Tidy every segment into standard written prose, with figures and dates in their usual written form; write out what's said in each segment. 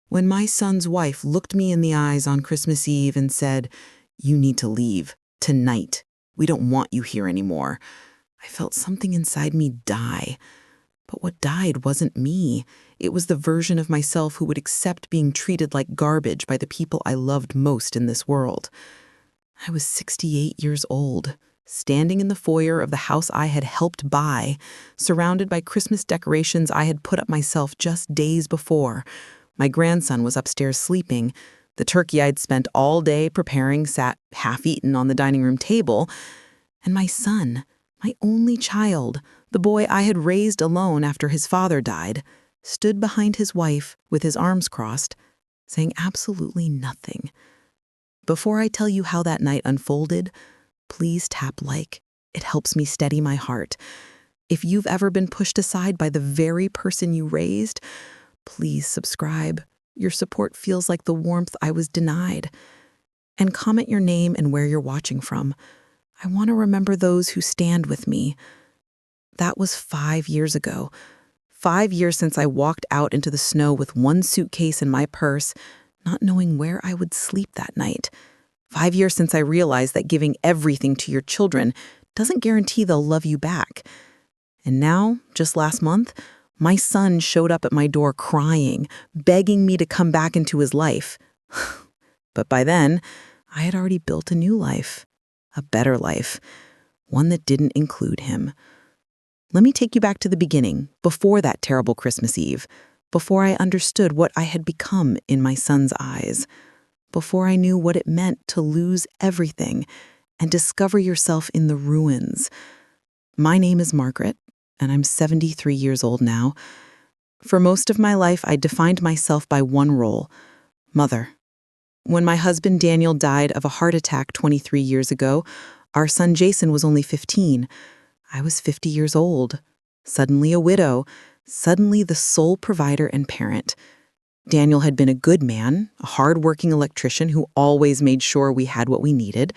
When my son's wife looked me in the eyes on Christmas Eve and said, "You need to leave, tonight. We don't want you here anymore," I felt something inside me die. But what died wasn't me. It was the version of myself who would accept being treated like garbage by the people I loved most in this world. I was 68 years old, standing in the foyer of the house I had helped buy, surrounded by Christmas decorations I had put up myself just days before. My grandson was upstairs sleeping. The turkey I'd spent all day preparing sat half-eaten on the dining room table. And my son, my only child, the boy I had raised alone after his father died, stood behind his wife with his arms crossed, saying absolutely nothing. Before I tell you how that night unfolded, please tap like. It helps me steady my heart. If you've ever been pushed aside by the very person you raised, please subscribe. Your support feels like the warmth I was denied. And comment your name and where you're watching from. I want to remember those who stand with me. That was 5 years ago. 5 years since I walked out into the snow with one suitcase in my purse, not knowing where I would sleep that night. 5 years since I realized that giving everything to your children doesn't guarantee they'll love you back. And now, just last month, my son showed up at my door crying, begging me to come back into his life. But by then, I had already built a new life, a better life, one that didn't include him. Let me take you back to the beginning, before that terrible Christmas Eve, before I understood what I had become in my son's eyes, before I knew what it meant to lose everything and discover yourself in the ruins. My name is Margaret, and I'm 73 years old now. For most of my life, I defined myself by one role: mother. When my husband Daniel died of a heart attack 23 years ago, our son Jason was only 15. I was 50 years old, suddenly a widow, suddenly the sole provider and parent. Daniel had been a good man, a hard-working electrician who always made sure we had what we needed,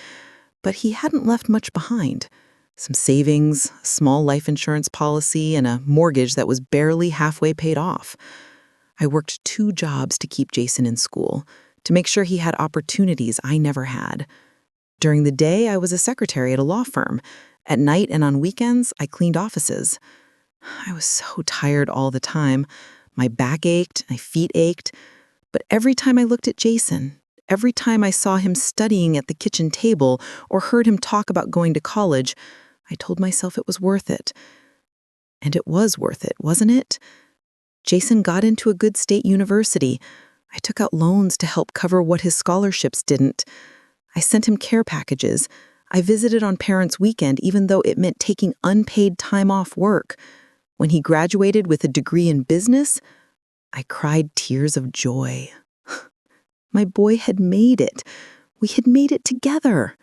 but he hadn't left much behind. Some savings, a small life insurance policy, and a mortgage that was barely halfway paid off. I worked 2 jobs to keep Jason in school, to make sure he had opportunities I never had. During the day, I was a secretary at a law firm. At night and on weekends, I cleaned offices. I was so tired all the time. My back ached, my feet ached. But every time I looked at Jason, every time I saw him studying at the kitchen table or heard him talk about going to college, I told myself it was worth it. And it was worth it, wasn't it? Jason got into a good state university. I took out loans to help cover what his scholarships didn't. I sent him care packages. I visited on Parents' Weekend, even though it meant taking unpaid time off work. When he graduated with a degree in business, I cried tears of joy. My boy had made it. We had made it together.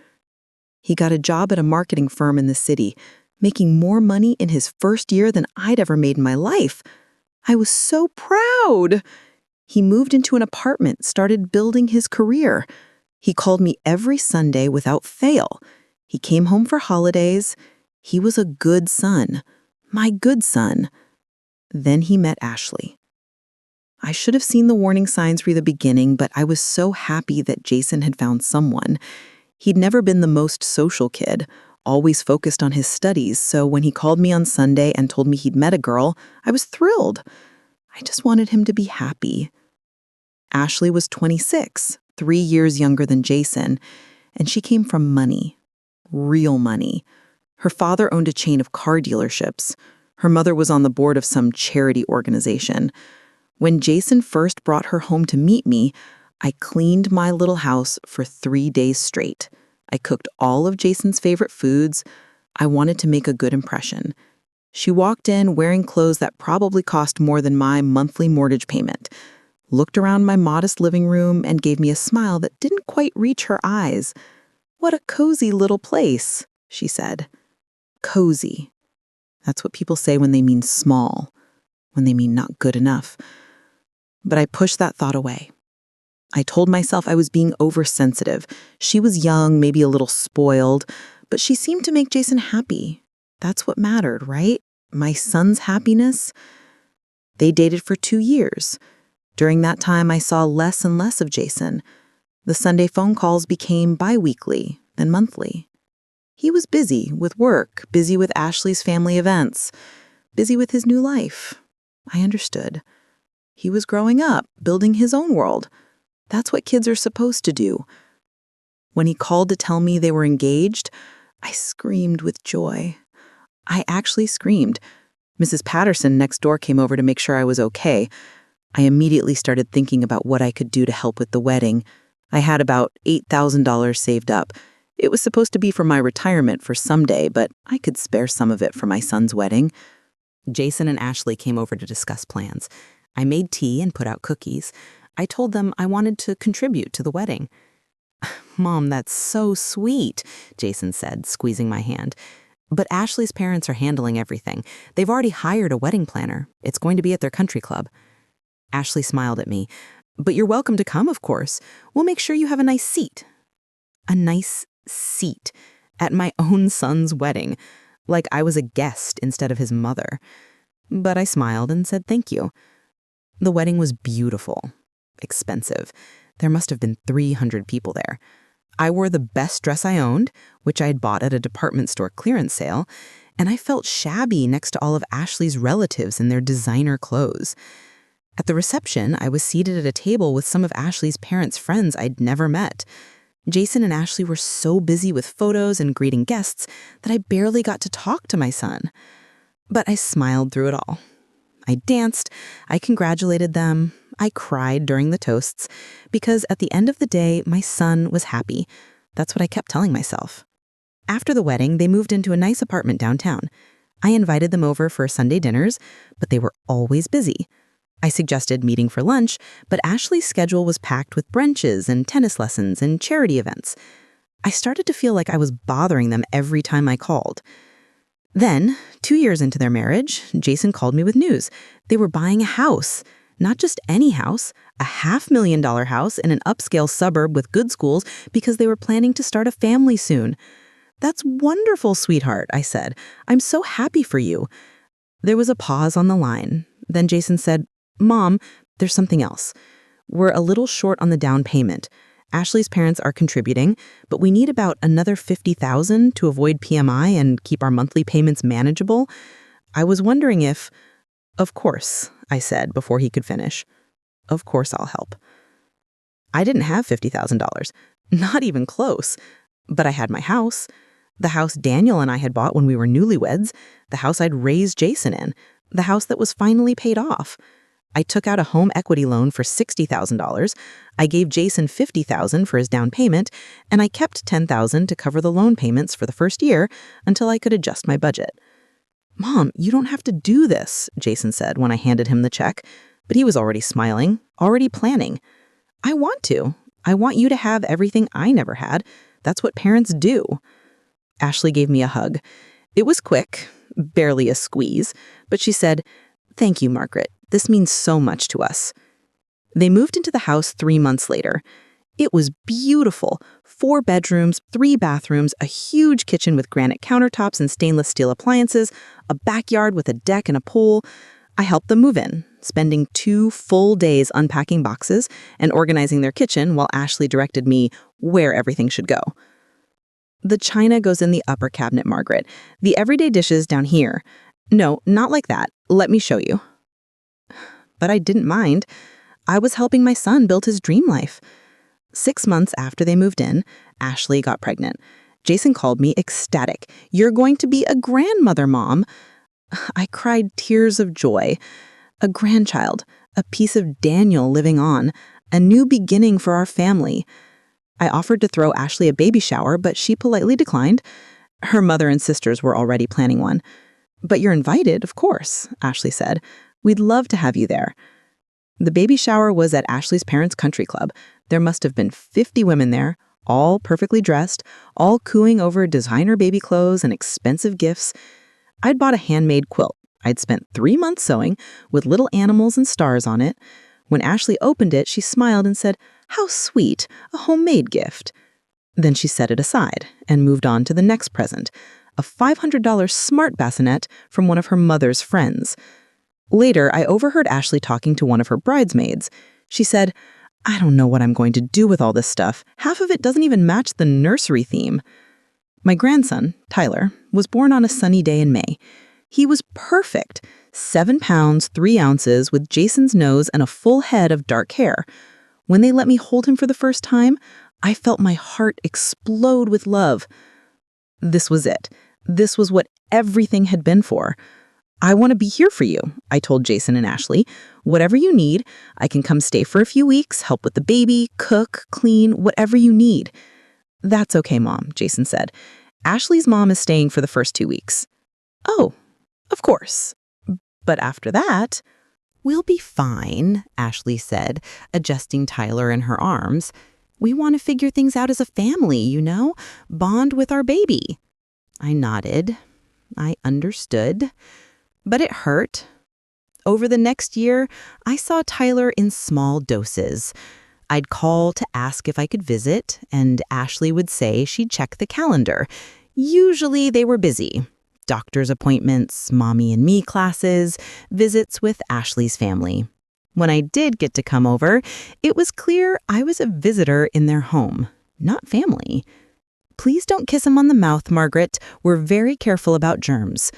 He got a job at a marketing firm in the city, making more money in his first year than I'd ever made in my life. I was so proud. He moved into an apartment, started building his career. He called me every Sunday without fail. He came home for holidays. He was a good son, my good son. Then he met Ashley. I should have seen the warning signs from the beginning, but I was so happy that Jason had found someone. He'd never been the most social kid, always focused on his studies, so when he called me on Sunday and told me he'd met a girl, I was thrilled. I just wanted him to be happy. Ashley was 26, 3 years younger than Jason, and she came from money, real money. Her father owned a chain of car dealerships. Her mother was on the board of some charity organization. When Jason first brought her home to meet me, I cleaned my little house for 3 days straight. I cooked all of Jason's favorite foods. I wanted to make a good impression. She walked in wearing clothes that probably cost more than my monthly mortgage payment, looked around my modest living room, and gave me a smile that didn't quite reach her eyes. "What a cozy little place," she said. Cozy. That's what people say when they mean small, when they mean not good enough. But I pushed that thought away. I told myself I was being oversensitive. She was young, maybe a little spoiled, but she seemed to make Jason happy. That's what mattered, right? My son's happiness. They dated for 2 years. During that time, I saw less and less of Jason. The Sunday phone calls became bi-weekly, then monthly. He was busy with work, busy with Ashley's family events, busy with his new life. I understood. He was growing up, building his own world. That's what kids are supposed to do. When he called to tell me they were engaged, I screamed with joy. I actually screamed. Mrs. Patterson next door came over to make sure I was okay. I immediately started thinking about what I could do to help with the wedding. I had about $8,000 saved up. It was supposed to be for my retirement for someday, but I could spare some of it for my son's wedding. Jason and Ashley came over to discuss plans. I made tea and put out cookies. I told them I wanted to contribute to the wedding. "Mom, that's so sweet," Jason said, squeezing my hand. "But Ashley's parents are handling everything. They've already hired a wedding planner. It's going to be at their country club." Ashley smiled at me. "But you're welcome to come, of course. We'll make sure you have a nice seat." A nice seat at my own son's wedding, like I was a guest instead of his mother. But I smiled and said thank you. The wedding was beautiful, expensive. There must have been 300 people there. I wore the best dress I owned, which I had bought at a department store clearance sale, and I felt shabby next to all of Ashley's relatives in their designer clothes. At the reception, I was seated at a table with some of Ashley's parents' friends I'd never met. Jason and Ashley were so busy with photos and greeting guests that I barely got to talk to my son. But I smiled through it all. I danced, I congratulated them, I cried during the toasts, because at the end of the day, my son was happy. That's what I kept telling myself. After the wedding, they moved into a nice apartment downtown. I invited them over for Sunday dinners, but they were always busy. I suggested meeting for lunch, but Ashley's schedule was packed with brunches and tennis lessons and charity events. I started to feel like I was bothering them every time I called. Then, 2 years into their marriage, Jason called me with news. They were buying a house. Not just any house, a $500,000 house in an upscale suburb with good schools because they were planning to start a family soon. "That's wonderful, sweetheart," I said. "I'm so happy for you." There was a pause on the line. Then Jason said, "Mom, there's something else. We're a little short on the down payment. Ashley's parents are contributing, but we need about another $50,000 to avoid PMI and keep our monthly payments manageable. I was wondering if—" "Of course," I said before he could finish. "Of course I'll help." I didn't have $50,000, not even close, but I had my house. The house Daniel and I had bought when we were newlyweds, the house I'd raised Jason in, the house that was finally paid off. I took out a home equity loan for $60,000. I gave Jason $50,000 for his down payment, and I kept $10,000 to cover the loan payments for the first year until I could adjust my budget. "Mom, you don't have to do this," Jason said when I handed him the check, but he was already smiling, already planning. "I want to. I want you to have everything I never had. That's what parents do." Ashley gave me a hug. It was quick, barely a squeeze, but she said, "Thank you, Margaret. This means so much to us." They moved into the house 3 months later. It was beautiful. 4 bedrooms, 3 bathrooms, a huge kitchen with granite countertops and stainless steel appliances, a backyard with a deck and a pool. I helped them move in, spending 2 full days unpacking boxes and organizing their kitchen while Ashley directed me where everything should go. "The china goes in the upper cabinet, Margaret. The everyday dishes down here. No, not like that. Let me show you." But I didn't mind. I was helping my son build his dream life. 6 months after they moved in, Ashley got pregnant. Jason called me ecstatic. "You're going to be a grandmother, Mom." I cried tears of joy. A grandchild, a piece of Daniel living on, a new beginning for our family. I offered to throw Ashley a baby shower, but she politely declined. Her mother and sisters were already planning one. "But you're invited, of course," Ashley said. "We'd love to have you there." The baby shower was at Ashley's parents' country club. There must have been 50 women there, all perfectly dressed, all cooing over designer baby clothes and expensive gifts. I'd bought a handmade quilt I'd spent 3 months sewing with little animals and stars on it. When Ashley opened it, she smiled and said, "How sweet, a homemade gift." Then she set it aside and moved on to the next present, a $500 smart bassinet from one of her mother's friends. Later, I overheard Ashley talking to one of her bridesmaids. She said, "I don't know what I'm going to do with all this stuff. Half of it doesn't even match the nursery theme." My grandson, Tyler, was born on a sunny day in May. He was perfect, 7 pounds, 3 ounces, with Jason's nose and a full head of dark hair. When they let me hold him for the first time, I felt my heart explode with love. This was it. This was what everything had been for. "I want to be here for you," I told Jason and Ashley. "Whatever you need, I can come stay for a few weeks, help with the baby, cook, clean, whatever you need." "That's okay, Mom," Jason said. "Ashley's mom is staying for the first 2 weeks." "Oh, of course. But after that—" "We'll be fine," Ashley said, adjusting Tyler in her arms. "We want to figure things out as a family, bond with our baby." I nodded. I understood. But it hurt. Over the next year, I saw Tyler in small doses. I'd call to ask if I could visit, and Ashley would say she'd check the calendar. Usually they were busy. Doctor's appointments, mommy and me classes, visits with Ashley's family. When I did get to come over, it was clear I was a visitor in their home, not family. "Please don't kiss him on the mouth, Margaret. We're very careful about germs."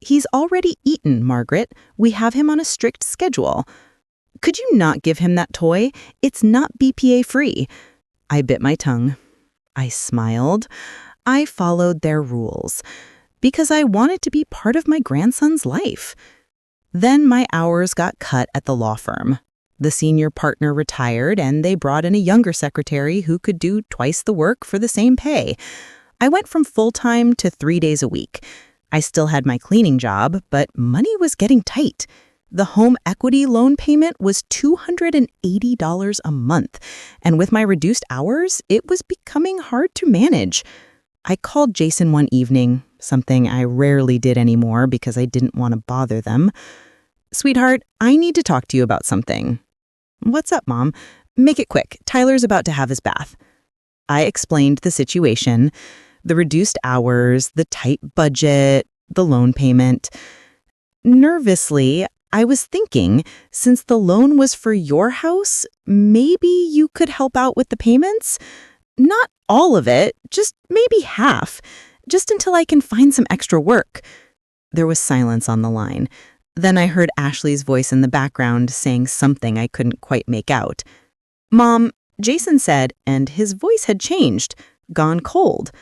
"He's already eaten, Margaret. We have him on a strict schedule." "Could you not give him that toy? It's not BPA-free." I bit my tongue. I smiled. I followed their rules because I wanted to be part of my grandson's life. Then my hours got cut at the law firm. The senior partner retired, and they brought in a younger secretary who could do twice the work for the same pay. I went from full-time to 3 days a week. I still had my cleaning job, but money was getting tight. The home equity loan payment was $280 a month, and with my reduced hours, it was becoming hard to manage. I called Jason one evening, something I rarely did anymore because I didn't want to bother them. "Sweetheart, I need to talk to you about something." "What's up, Mom?" "Make it quick. Tyler's about to have his bath." I explained the situation. The reduced hours, the tight budget, the loan payment. Nervously, I was thinking, since the loan was for your house, maybe you could help out with the payments? Not all of it, just maybe half, just until I can find some extra work. There was silence on the line. Then I heard Ashley's voice in the background saying something I couldn't quite make out. "Mom," Jason said, and his voice had changed, gone cold.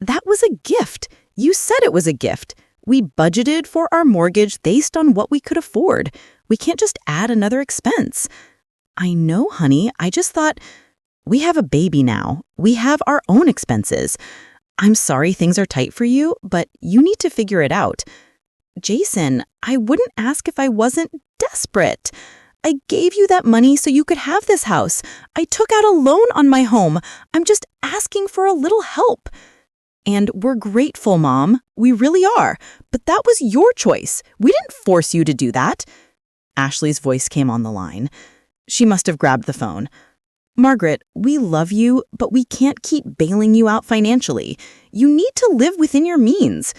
"That was a gift. You said it was a gift. We budgeted for our mortgage based on what we could afford. We can't just add another expense." "I know, honey. I just thought, we have a baby now. We have our own expenses. I'm sorry things are tight for you, but you need to figure it out." "Jason, I wouldn't ask if I wasn't desperate. I gave you that money so you could have this house. I took out a loan on my home. I'm just asking for a little help." "And we're grateful, Mom. We really are. But that was your choice. We didn't force you to do that." Ashley's voice came on the line. She must have grabbed the phone. "Margaret, we love you, but we can't keep bailing you out financially. You need to live within your means."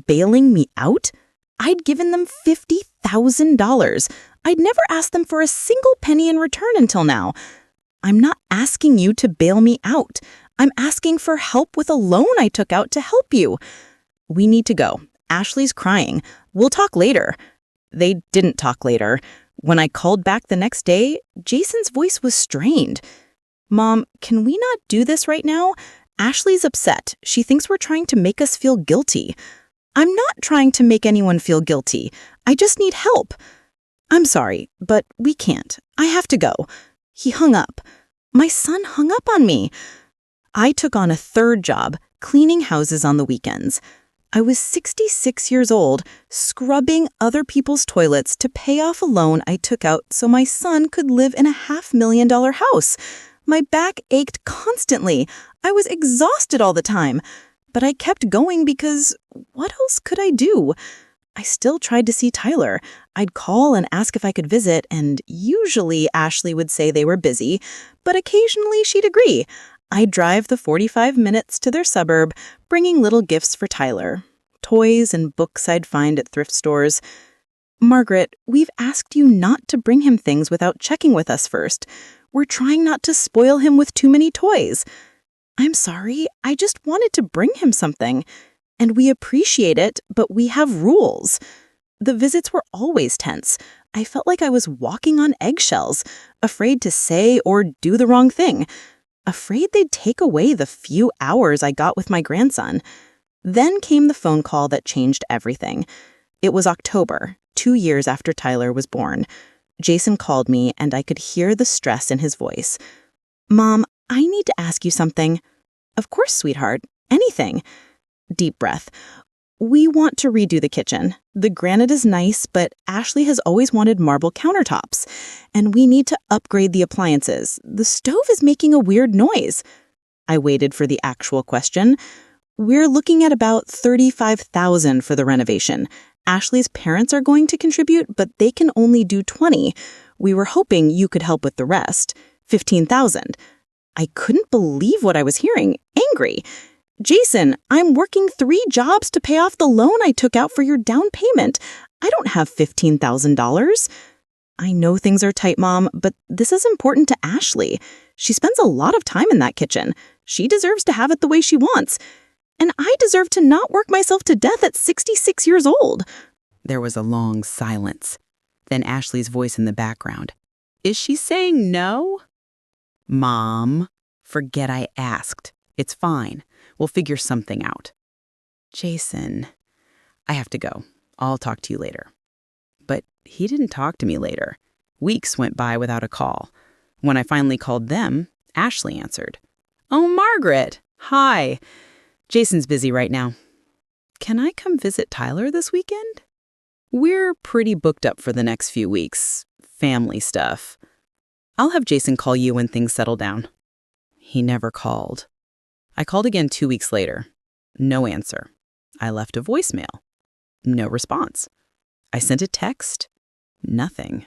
Bailing me out? I'd given them $50,000. I'd never asked them for a single penny in return until now. "I'm not asking you to bail me out. I'm asking for help with a loan I took out to help you." "We need to go. Ashley's crying. We'll talk later." They didn't talk later. When I called back the next day, Jason's voice was strained. "Mom, can we not do this right now? Ashley's upset. She thinks we're trying to make us feel guilty." "I'm not trying to make anyone feel guilty. I just need help." "I'm sorry, but we can't. I have to go." He hung up. My son hung up on me. I took on a third job, cleaning houses on the weekends. I was 66 years old, scrubbing other people's toilets to pay off a loan I took out so my son could live in a $500,000 house. My back ached constantly. I was exhausted all the time. But I kept going because what else could I do? I still tried to see Tyler. I'd call and ask if I could visit, and usually Ashley would say they were busy, but occasionally she'd agree. I'd drive the 45 minutes to their suburb, bringing little gifts for Tyler. Toys and books I'd find at thrift stores. Margaret, we've asked you not to bring him things without checking with us first. We're trying not to spoil him with too many toys. I'm sorry, I just wanted to bring him something. And we appreciate it, but we have rules. The visits were always tense. I felt like I was walking on eggshells, afraid to say or do the wrong thing, afraid they'd take away the few hours I got with my grandson. Then came the phone call that changed everything. It was October, 2 years after Tyler was born. Jason called me, and I could hear the stress in his voice. "Mom, I need to ask you something." "Of course, sweetheart. Anything." Deep breath. "We want to redo the kitchen. The granite is nice, but Ashley has always wanted marble countertops. And we need to upgrade the appliances. The stove is making a weird noise." I waited for the actual question. "We're looking at about $35,000 for the renovation. Ashley's parents are going to contribute, but they can only do 20. We were hoping you could help with the rest. 15,000. I couldn't believe what I was hearing. Angry. "Jason, I'm working 3 jobs to pay off the loan I took out for your down payment. I don't have $15,000. "I know things are tight, Mom, but this is important to Ashley. She spends a lot of time in that kitchen. She deserves to have it the way she wants. And I deserve to not work myself to death at 66 years old." There was a long silence. Then Ashley's voice in the background. "Is she saying no?" "Mom, forget I asked. It's fine. We'll figure something out." "Jason, I have to go. I'll talk to you later." But he didn't talk to me later. Weeks went by without a call. When I finally called them, Ashley answered. "Oh, Margaret. Hi. Jason's busy right now. Can I come visit Tyler this weekend? We're pretty booked up for the next few weeks. Family stuff. I'll have Jason call you when things settle down." He never called. I called again 2 weeks later. No answer. I left a voicemail. No response. I sent a text. Nothing.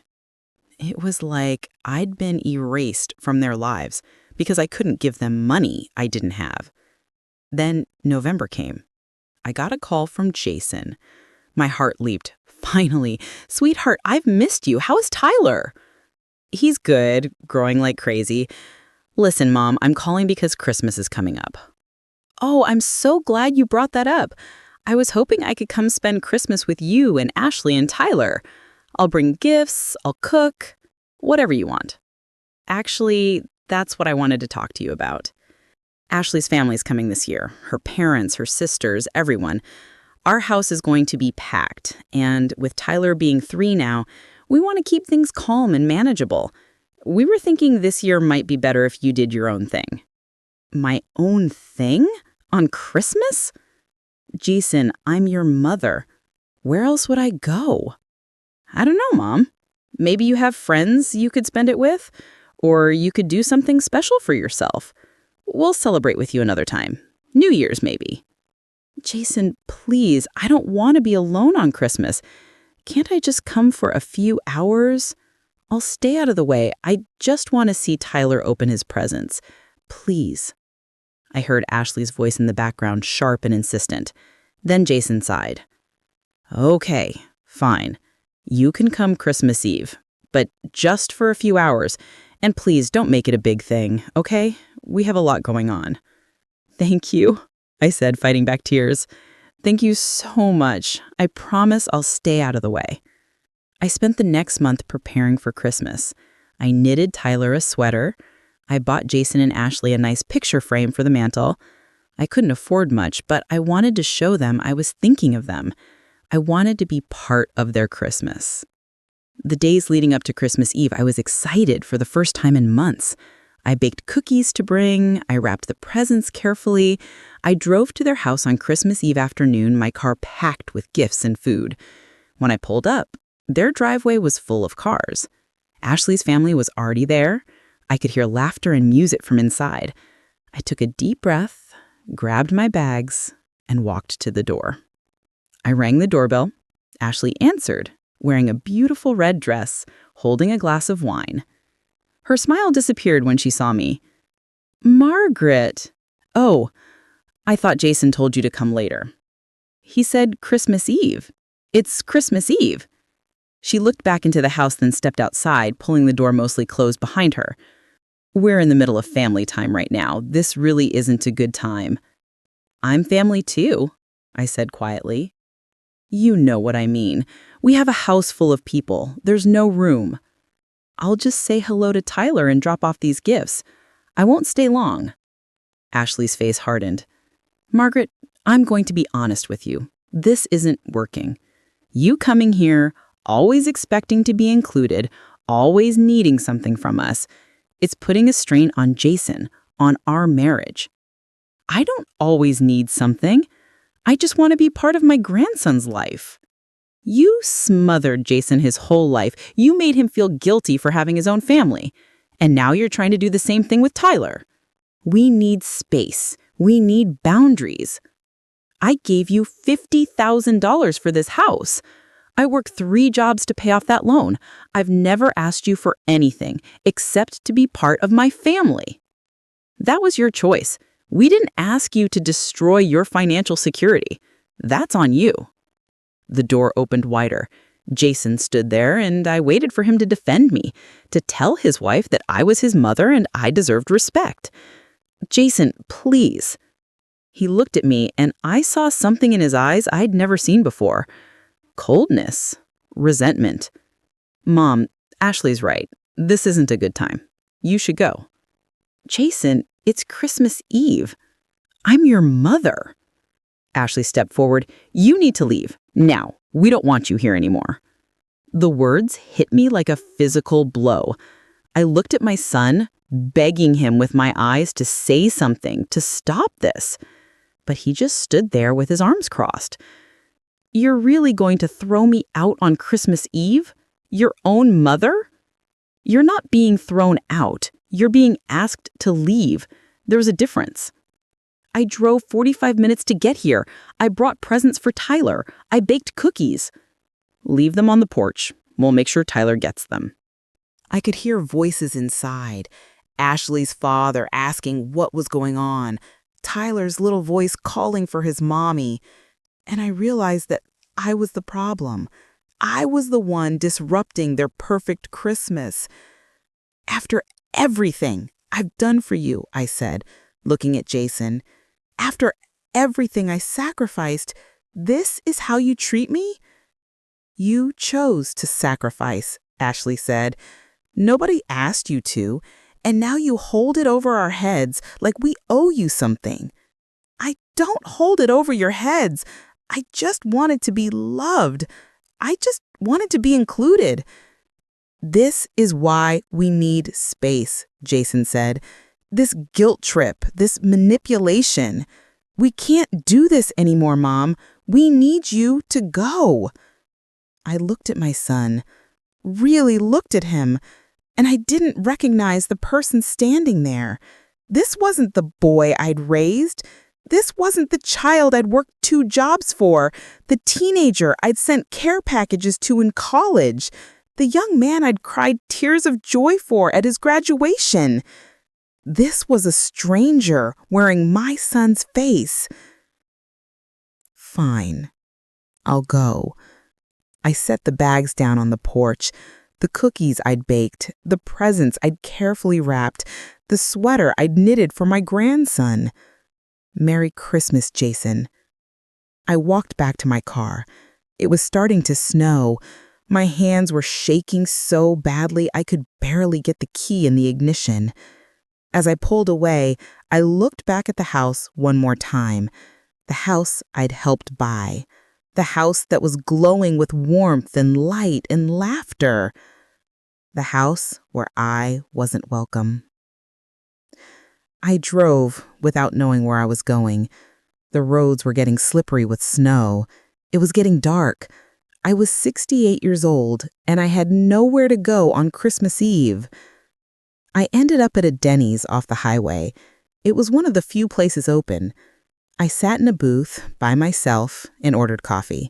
It was like I'd been erased from their lives because I couldn't give them money I didn't have. Then November came. I got a call from Jason. My heart leaped. "Finally. Sweetheart, I've missed you. How is Tyler?" "He's good, growing like crazy. Listen, Mom, I'm calling because Christmas is coming up." "Oh, I'm so glad you brought that up. I was hoping I could come spend Christmas with you and Ashley and Tyler. I'll bring gifts, I'll cook, whatever you want." Actually, that's what I wanted to talk to you about. Ashley's family's coming this year. Her parents, her sisters, everyone. Our house is going to be packed, and with Tyler being 3 now, we want to keep things calm and manageable. We were thinking this year might be better if you did your own thing. My own thing? On Christmas? Jason, I'm your mother. Where else would I go? I don't know, Mom. Maybe you have friends you could spend it with, or you could do something special for yourself. We'll celebrate with you another time. New Year's, maybe. Jason, please, I don't want to be alone on Christmas. Can't I just come for a few hours? I'll stay out of the way. I just want to see Tyler open his presents. Please. I heard Ashley's voice in the background, sharp and insistent. Then Jason sighed. "Okay, fine. You can come Christmas Eve, but just for a few hours. And please don't make it a big thing, okay? We have a lot going on." "Thank you," I said, fighting back tears. "Thank you so much. I promise I'll stay out of the way." I spent the next month preparing for Christmas. I knitted Tyler a sweater. I bought Jason and Ashley a nice picture frame for the mantle. I couldn't afford much, but I wanted to show them I was thinking of them. I wanted to be part of their Christmas. The days leading up to Christmas Eve, I was excited for the first time in months. I baked cookies to bring. I wrapped the presents carefully. I drove to their house on Christmas Eve afternoon, my car packed with gifts and food. When I pulled up, their driveway was full of cars. Ashley's family was already there. I could hear laughter and music from inside. I took a deep breath, grabbed my bags, and walked to the door. I rang the doorbell. Ashley answered, wearing a beautiful red dress, holding a glass of wine. Her smile disappeared when she saw me. "Margaret." "Oh, I thought Jason told you to come later." "He said Christmas Eve. It's Christmas Eve." She looked back into the house, then stepped outside, pulling the door mostly closed behind her. We're in the middle of family time right now. This really isn't a good time. I'm family too, I said quietly. You know what I mean. We have a house full of people. There's no room. I'll just say hello to Tyler and drop off these gifts. I won't stay long. Ashley's face hardened. Margaret, I'm going to be honest with you. This isn't working. You coming here, always expecting to be included, always needing something from us, it's putting a strain on Jason, on our marriage. I don't always need something. I just want to be part of my grandson's life. You smothered Jason his whole life. You made him feel guilty for having his own family. And now you're trying to do the same thing with Tyler. We need space. We need boundaries. I gave you $50,000 for this house. I worked 3 jobs to pay off that loan. I've never asked you for anything except to be part of my family. That was your choice. We didn't ask you to destroy your financial security. That's on you. The door opened wider. Jason stood there, and I waited for him to defend me, to tell his wife that I was his mother and I deserved respect. Jason, please. He looked at me, and I saw something in his eyes I'd never seen before. Coldness. Resentment. Mom, Ashley's right. This isn't a good time. You should go. Jason, it's Christmas Eve. I'm your mother. Ashley stepped forward. You need to leave. Now. We don't want you here anymore. The words hit me like a physical blow. I looked at my son, begging him with my eyes to say something, to stop this. But he just stood there with his arms crossed. You're really going to throw me out on Christmas Eve? Your own mother? You're not being thrown out. You're being asked to leave. There's a difference. I drove 45 minutes to get here. I brought presents for Tyler. I baked cookies. Leave them on the porch. We'll make sure Tyler gets them. I could hear voices inside. Ashley's father asking what was going on. Tyler's little voice calling for his mommy. And I realized that I was the problem. I was the one disrupting their perfect Christmas. After everything I've done for you, I said, looking at Jason. After everything I sacrificed, this is how you treat me? You chose to sacrifice, Ashley said. Nobody asked you to, and now you hold it over our heads like we owe you something. I don't hold it over your heads. I just wanted to be loved. I just wanted to be included. This is why we need space, Jason said. This guilt trip, this manipulation. We can't do this anymore, Mom. We need you to go. I looked at my son, really looked at him, and I didn't recognize the person standing there. This wasn't the boy I'd raised. This wasn't the child I'd worked 2 jobs for, the teenager I'd sent care packages to in college, the young man I'd cried tears of joy for at his graduation. This was a stranger wearing my son's face. Fine. I'll go. I set the bags down on the porch, the cookies I'd baked, the presents I'd carefully wrapped, the sweater I'd knitted for my grandson. Merry Christmas, Jason. I walked back to my car. It was starting to snow. My hands were shaking so badly I could barely get the key in the ignition. As I pulled away, I looked back at the house one more time. The house I'd helped buy. The house that was glowing with warmth and light and laughter. The house where I wasn't welcome. I drove without knowing where I was going. The roads were getting slippery with snow. It was getting dark. I was 68 years old, and I had nowhere to go on Christmas Eve. I ended up at a Denny's off the highway. It was one of the few places open. I sat in a booth by myself and ordered coffee.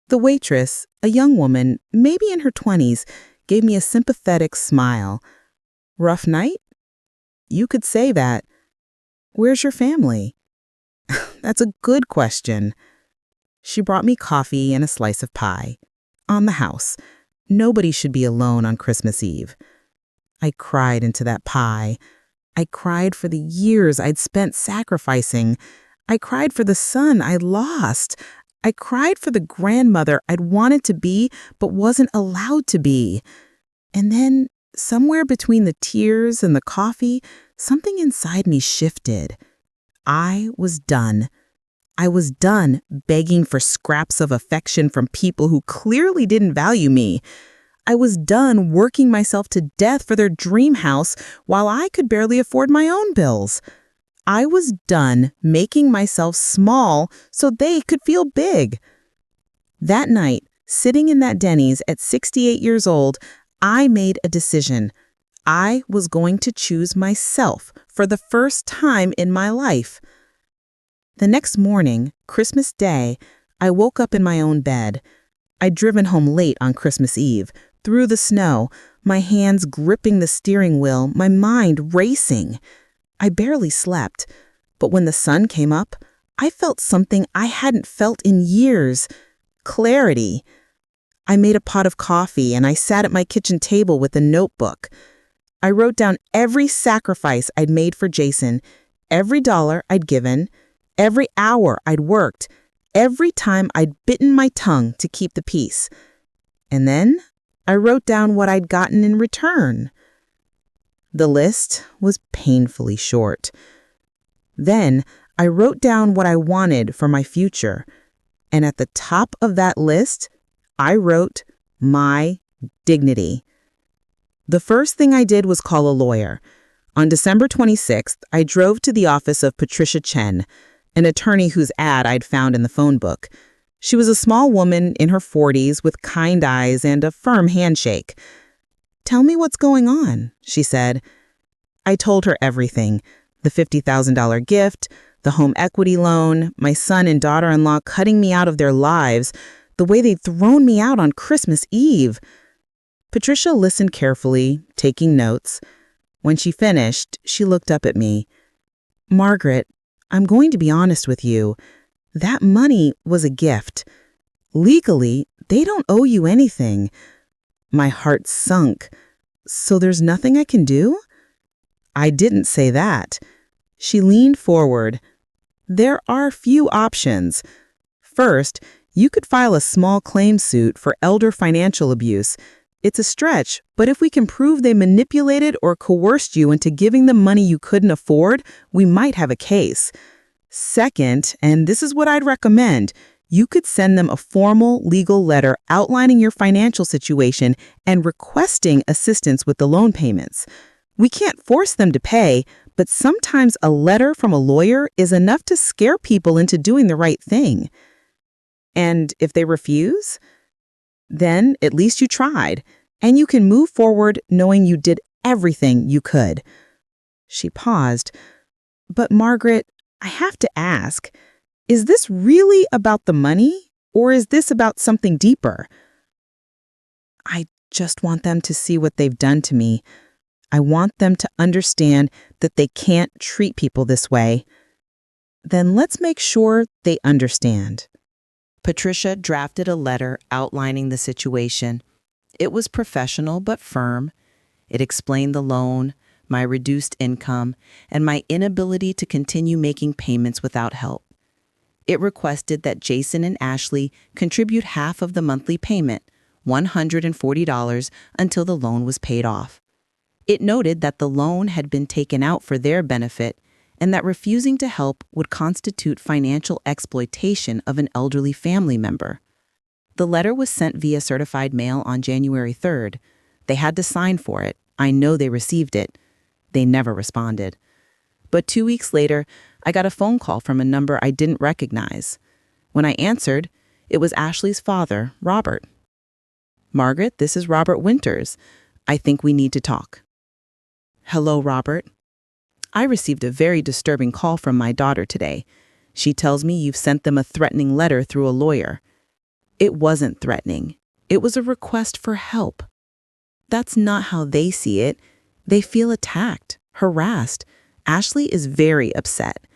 The waitress, a young woman, maybe in her 20s, gave me a sympathetic smile. Rough night? You could say that. Where's your family? That's a good question. She brought me coffee and a slice of pie. On the house. Nobody should be alone on Christmas Eve. I cried into that pie. I cried for the years I'd spent sacrificing. I cried for the son I lost. I cried for the grandmother I'd wanted to be but wasn't allowed to be. And then, somewhere between the tears and the coffee, something inside me shifted. I was done. I was done begging for scraps of affection from people who clearly didn't value me. I was done working myself to death for their dream house while I could barely afford my own bills. I was done making myself small so they could feel big. That night, sitting in that Denny's at 68 years old, I made a decision. I was going to choose myself for the first time in my life. The next morning, Christmas Day, I woke up in my own bed. I'd driven home late on Christmas Eve, through the snow, my hands gripping the steering wheel, my mind racing. I barely slept, but when the sun came up, I felt something I hadn't felt in years: clarity. I made a pot of coffee and I sat at my kitchen table with a notebook. I wrote down every sacrifice I'd made for Jason, every dollar I'd given, every hour I'd worked, every time I'd bitten my tongue to keep the peace. And then I wrote down what I'd gotten in return. The list was painfully short. Then I wrote down what I wanted for my future. And at the top of that list, I wrote my dignity. The first thing I did was call a lawyer. On December 26th, I drove to the office of Patricia Chen, an attorney whose ad I'd found in the phone book. She was a small woman in her 40s with kind eyes and a firm handshake. "Tell me what's going on," she said. I told her everything: the $50,000 gift, the home equity loan, my son and daughter-in-law cutting me out of their lives, the way they'd thrown me out on Christmas Eve. Patricia listened carefully, taking notes. When she finished, she looked up at me. "Margaret, I'm going to be honest with you. That money was a gift. Legally, they don't owe you anything." My heart sunk. "So there's nothing I can do?" I didn't say that. She leaned forward. "There are few options. First, you could file a small claim suit for elder financial abuse. It's a stretch, but if we can prove they manipulated or coerced you into giving them money you couldn't afford, we might have a case. Second, and this is what I'd recommend, you could send them a formal legal letter outlining your financial situation and requesting assistance with the loan payments. We can't force them to pay, but sometimes a letter from a lawyer is enough to scare people into doing the right thing. And if they refuse, then at least you tried, and you can move forward knowing you did everything you could." She paused. "But Margaret, I have to ask, is this really about the money, or is this about something deeper?" "I just want them to see what they've done to me. I want them to understand that they can't treat people this way." "Then let's make sure they understand." Patricia drafted a letter outlining the situation. It was professional but firm. It explained the loan, my reduced income, and my inability to continue making payments without help. It requested that Jason and Ashley contribute half of the monthly payment, $140, until the loan was paid off. It noted that the loan had been taken out for their benefit and that refusing to help would constitute financial exploitation of an elderly family member. The letter was sent via certified mail on January 3rd. They had to sign for it. I know they received it. They never responded. But 2 weeks later, I got a phone call from a number I didn't recognize. When I answered, it was Ashley's father, Robert. "Margaret, this is Robert Winters. I think we need to talk." "Hello, Robert. I received a very disturbing call from my daughter today. She tells me you've sent them a threatening letter through a lawyer." "It wasn't threatening. It was a request for help." "That's not how they see it. They feel attacked, harassed. Ashley is very upset."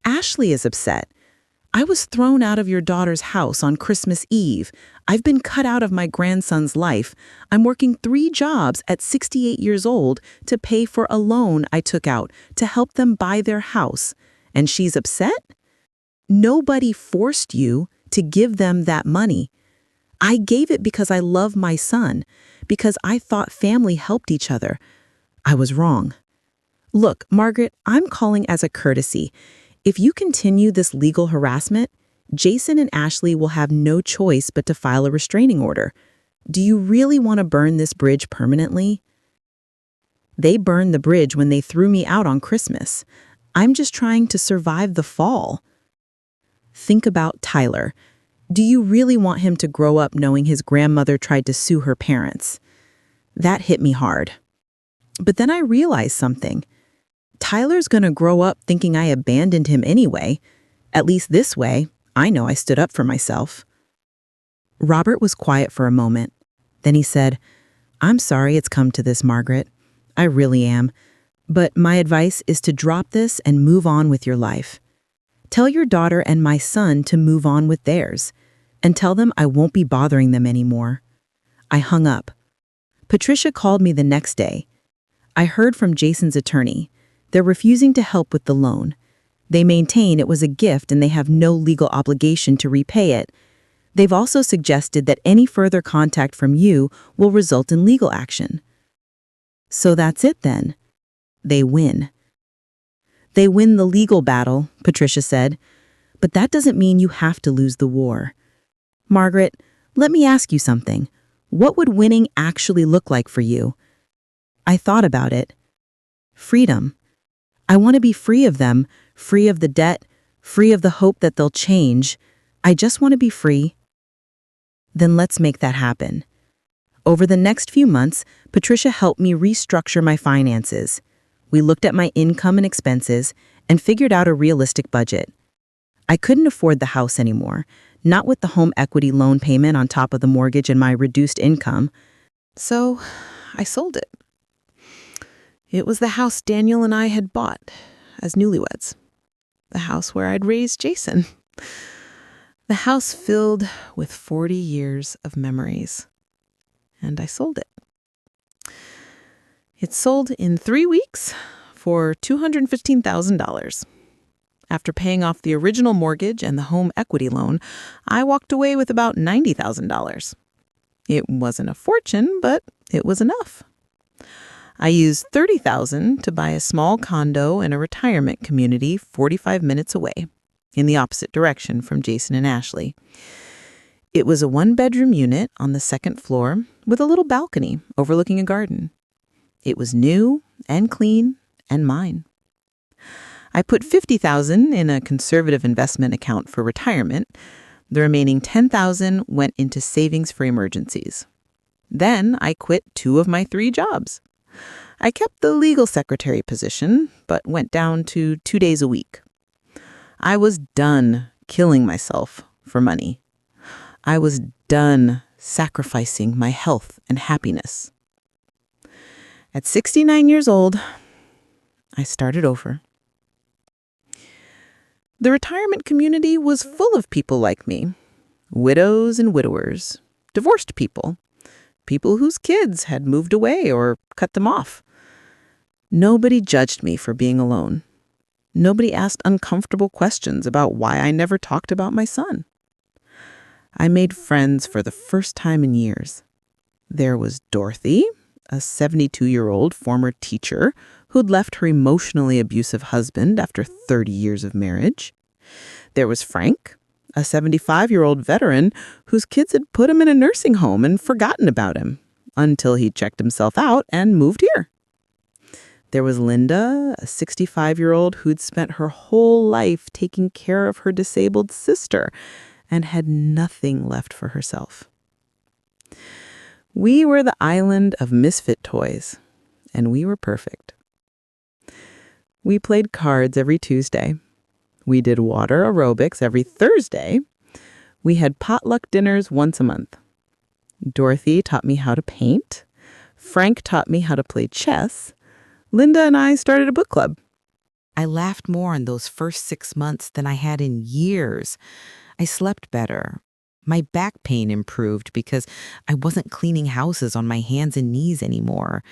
"Ashley is upset. I was thrown out of your daughter's house on Christmas Eve. I've been cut out of my grandson's life. I'm working 3 jobs at 68 years old to pay for a loan I took out to help them buy their house. And she's upset? Nobody forced you to give them that money. I gave it because I love my son, because I thought family helped each other. I was wrong. Look, Margaret, I'm calling as a courtesy. If you continue this legal harassment, Jason and Ashley will have no choice but to file a restraining order. Do you really want to burn this bridge permanently? They burned the bridge when they threw me out on Christmas. I'm just trying to survive the fall. Think about Tyler. Do you really want him to grow up knowing his grandmother tried to sue her parents? That hit me hard. But then I realized something. Tyler's gonna grow up thinking I abandoned him anyway. At least this way, I know I stood up for myself. Robert was quiet for a moment. Then he said, "I'm sorry it's come to this, Margaret. I really am. But my advice is to drop this and move on with your life. Tell your daughter and my son to move on with theirs. And tell them I won't be bothering them anymore." I hung up. Patricia called me the next day. I heard from Jason's attorney. They're refusing to help with the loan. They maintain it was a gift and they have no legal obligation to repay it. They've also suggested that any further contact from you will result in legal action. So that's it then. They win. They win the legal battle, Patricia said. But that doesn't mean you have to lose the war. Margaret, let me ask you something. What would winning actually look like for you? I thought about it. Freedom. I want to be free of them, free of the debt, free of the hope that they'll change. I just want to be free. Then let's make that happen. Over the next few months, Patricia helped me restructure my finances. We looked at my income and expenses and figured out a realistic budget. I couldn't afford the house anymore, not with the home equity loan payment on top of the mortgage and my reduced income. So I sold it. It was the house Daniel and I had bought as newlyweds. The house where I'd raised Jason. The house filled with 40 years of memories. And I sold it. It sold in 3 weeks for $215,000. After paying off the original mortgage and the home equity loan, I walked away with about $90,000. It wasn't a fortune, but it was enough. I used $30,000 to buy a small condo in a retirement community 45 minutes away, in the opposite direction from Jason and Ashley. It was a 1-bedroom unit on the 2nd floor with a little balcony overlooking a garden. It was new and clean and mine. I put $50,000 in a conservative investment account for retirement. The remaining $10,000 went into savings for emergencies. Then I quit 2 of my 3 jobs. I kept the legal secretary position, but went down to 2 days a week. I was done killing myself for money. I was done sacrificing my health and happiness. At 69 years old, I started over. The retirement community was full of people like me, widows and widowers, divorced people, people whose kids had moved away or cut them off. Nobody judged me for being alone. Nobody asked uncomfortable questions about why I never talked about my son. I made friends for the first time in years. There was Dorothy, a 72-year-old former teacher who'd left her emotionally abusive husband after 30 years of marriage. There was Frank, a 75-year-old veteran whose kids had put him in a nursing home and forgotten about him until he checked himself out and moved here. There was Linda, a 65-year-old who'd spent her whole life taking care of her disabled sister and had nothing left for herself. We were the island of misfit toys, and we were perfect. We played cards every Tuesday. We did water aerobics every Thursday. We had potluck dinners once a month. Dorothy taught me how to paint. Frank taught me how to play chess. Linda and I started a book club. I laughed more in those first 6 months than I had in years. I slept better. My back pain improved because I wasn't cleaning houses on my hands and knees anymore.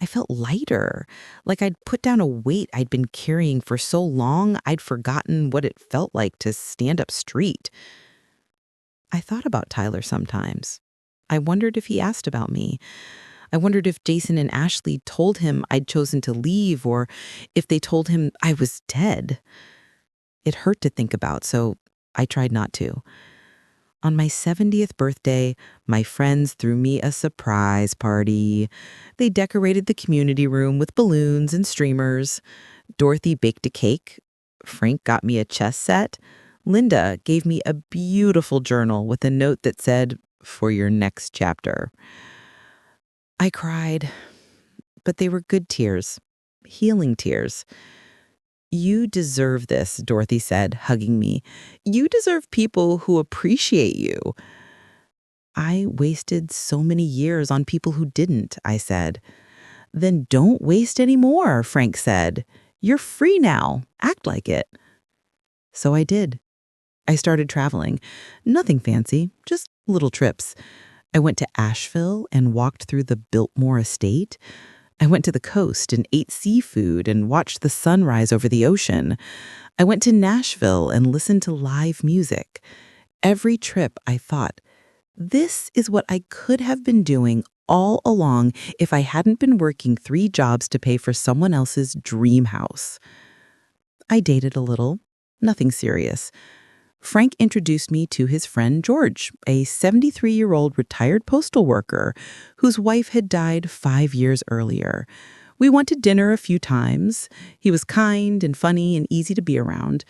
I felt lighter, like I'd put down a weight I'd been carrying for so long I'd forgotten what it felt like to stand up straight. I thought about Tyler sometimes. I wondered if he asked about me. I wondered if Jason and Ashley told him I'd chosen to leave or if they told him I was dead. It hurt to think about, so I tried not to. On my 70th birthday, my friends threw me a surprise party. They decorated the community room with balloons and streamers. Dorothy baked a cake. Frank got me a chess set. Linda gave me a beautiful journal with a note that said, "For your next chapter." I cried, but they were good tears, healing tears. "You deserve this," Dorothy said, hugging me. "You deserve people who appreciate you." "I wasted so many years on people who didn't," I said. "Then don't waste any more," Frank said. "You're free now. Act like it." So I did. I started traveling. Nothing fancy, just little trips. I went to Asheville and walked through the Biltmore estate. I went to the coast and ate seafood and watched the sunrise over the ocean. I went to Nashville and listened to live music. Every trip I thought, this is what I could have been doing all along if I hadn't been working 3 jobs to pay for someone else's dream house. I dated a little, nothing serious. Frank introduced me to his friend George, a 73-year-old retired postal worker whose wife had died 5 years earlier. We went to dinner a few times. He was kind and funny and easy to be around.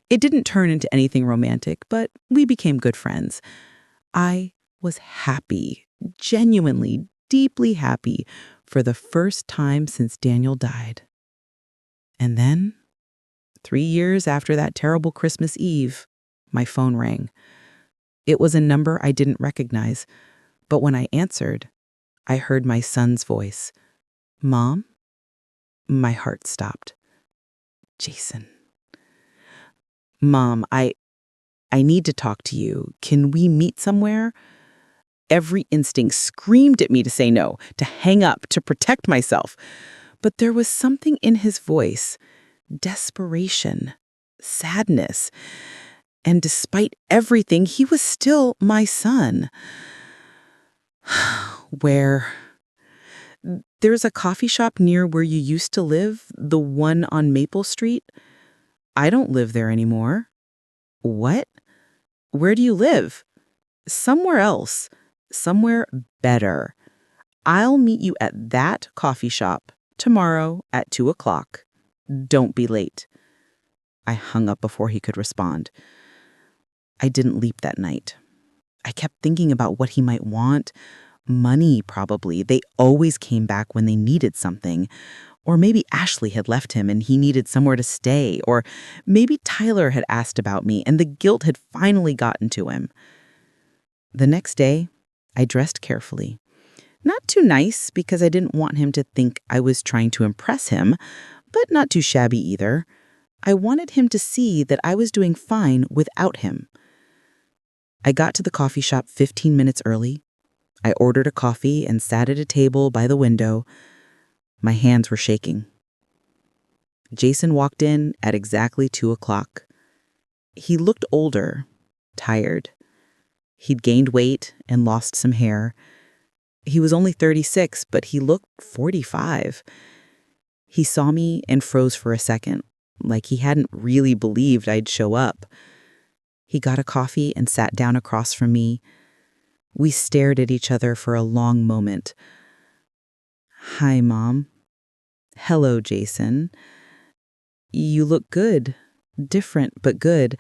It didn't turn into anything romantic, but we became good friends. I was happy, genuinely, deeply happy for the first time since Daniel died. And then, 3 years after that terrible Christmas Eve, my phone rang. It was a number I didn't recognize, but when I answered, I heard my son's voice. "Mom?" My heart stopped. "Jason." "Mom, I need to talk to you. Can we meet somewhere?" Every instinct screamed at me to say no, to hang up, to protect myself. But there was something in his voice, desperation, sadness. And despite everything, he was still my son. Where? "There's a coffee shop near where you used to live, the one on Maple Street." "I don't live there anymore." "What? Where do you live?" "Somewhere else. Somewhere better. I'll meet you at that coffee shop tomorrow at 2:00. Don't be late." I hung up before he could respond. I didn't leap that night. I kept thinking about what he might want. Money, probably. They always came back when they needed something. Or maybe Ashley had left him and he needed somewhere to stay. Or maybe Tyler had asked about me and the guilt had finally gotten to him. The next day, I dressed carefully. Not too nice because I didn't want him to think I was trying to impress him, but not too shabby either. I wanted him to see that I was doing fine without him. I got to the coffee shop 15 minutes early. I ordered a coffee and sat at a table by the window. My hands were shaking. Jason walked in at exactly 2:00. He looked older, tired. He'd gained weight and lost some hair. He was only 36, but he looked 45. He saw me and froze for a second, like he hadn't really believed I'd show up. He got a coffee and sat down across from me. We stared at each other for a long moment. "Hi, Mom." "Hello, Jason. You look good. Different, but good.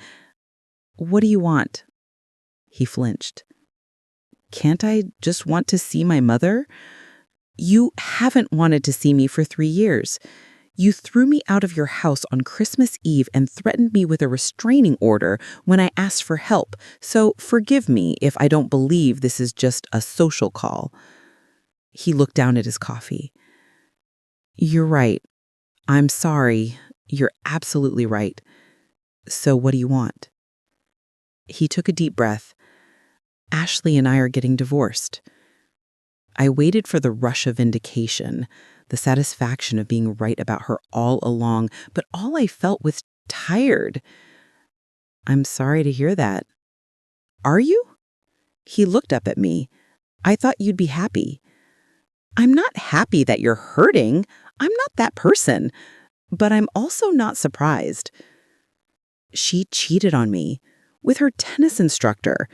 What do you want?" He flinched. "Can't I just want to see my mother?" "You haven't wanted to see me for 3 years. You threw me out of your house on Christmas Eve and threatened me with a restraining order when I asked for help, so forgive me if I don't believe this is just a social call." He looked down at his coffee. "You're right. I'm sorry. You're absolutely right. So what do you want? He took a deep breath. Ashley and I are getting divorced. I waited for the rush of vindication, the satisfaction of being right about her all along, but all I felt was tired. I'm sorry to hear that. Are you? He looked up at me. I thought you'd be happy. I'm not happy that you're hurting. I'm not that person. But I'm also not surprised. She cheated on me with her tennis instructor.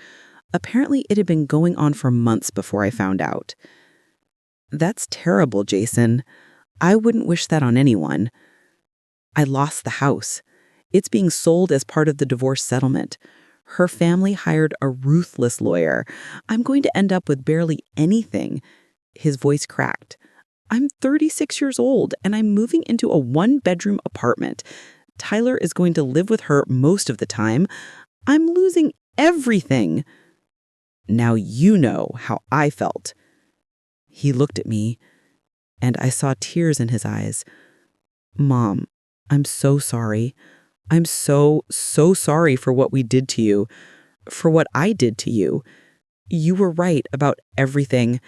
Apparently, it had been going on for months before I found out. That's terrible, Jason. I wouldn't wish that on anyone. I lost the house. It's being sold as part of the divorce settlement. Her family hired a ruthless lawyer. I'm going to end up with barely anything. His voice cracked. I'm 36 years old, and I'm moving into a one-bedroom apartment. Tyler is going to live with her most of the time. I'm losing everything. Now you know how I felt. He looked at me, and I saw tears in his eyes. Mom, I'm so sorry. I'm so sorry for what we did to you, for what I did to you. You were right about everything.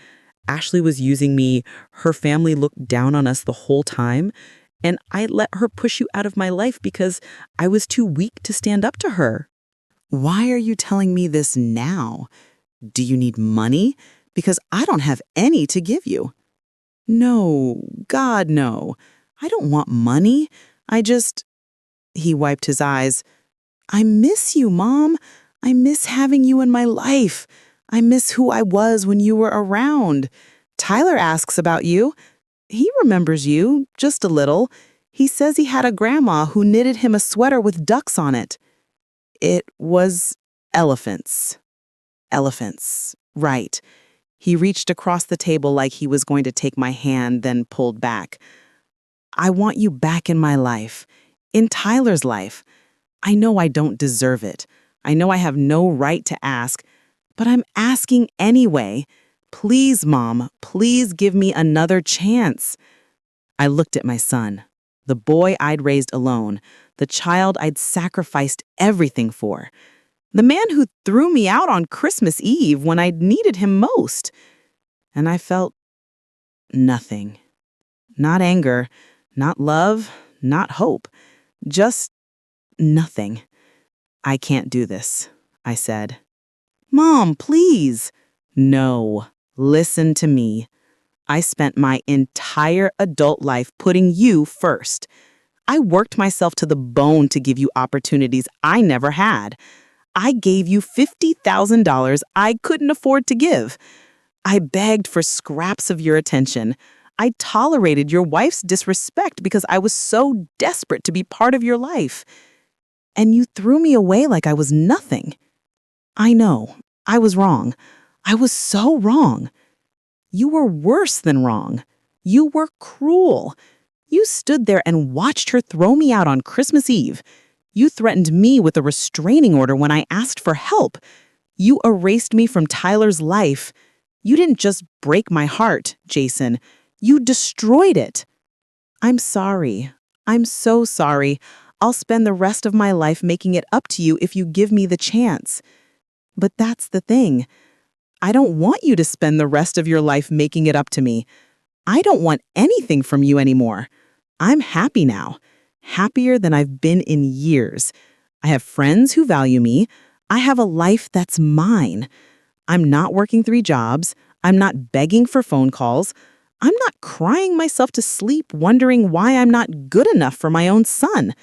Ashley was using me. Her family looked down on us the whole time, and I let her push you out of my life because I was too weak to stand up to her. Why are you telling me this now? Do you need money? Because I don't have any to give you. No, God, no. I don't want money. He wiped his eyes. I miss you, Mom. I miss having you in my life. I miss who I was when you were around. Tyler asks about you. He remembers you, just a little. He says he had a grandma who knitted him a sweater with ducks on it. It was elephants. Elephants, right. He reached across the table like he was going to take my hand, then pulled back. I want you back in my life, in Tyler's life. I know I don't deserve it. I know I have no right to ask, but I'm asking anyway. Please, Mom, please give me another chance. I looked at my son, the boy I'd raised alone, the child I'd sacrificed everything for, the man who threw me out on Christmas Eve when I'd needed him most. And I felt nothing. Not anger, not love, not hope. Just nothing. I can't do this, I said. Mom, please. No, listen to me. I spent my entire adult life putting you first. I worked myself to the bone to give you opportunities I never had. I gave you $50,000 I couldn't afford to give. I begged for scraps of your attention. I tolerated your wife's disrespect because I was so desperate to be part of your life. And you threw me away like I was nothing. I know, I was wrong. I was so wrong. You were worse than wrong. You were cruel. You stood there and watched her throw me out on Christmas Eve. You threatened me with a restraining order when I asked for help. You erased me from Tyler's life. You didn't just break my heart, Jason. You destroyed it. I'm sorry. I'm so sorry. I'll spend the rest of my life making it up to you if you give me the chance. But that's the thing. I don't want you to spend the rest of your life making it up to me. I don't want anything from you anymore. I'm happy now. Happier than I've been in years. I have friends who value me. I have a life that's mine. I'm not working 3 jobs. I'm not begging for phone calls. I'm not crying myself to sleep wondering why I'm not good enough for my own son.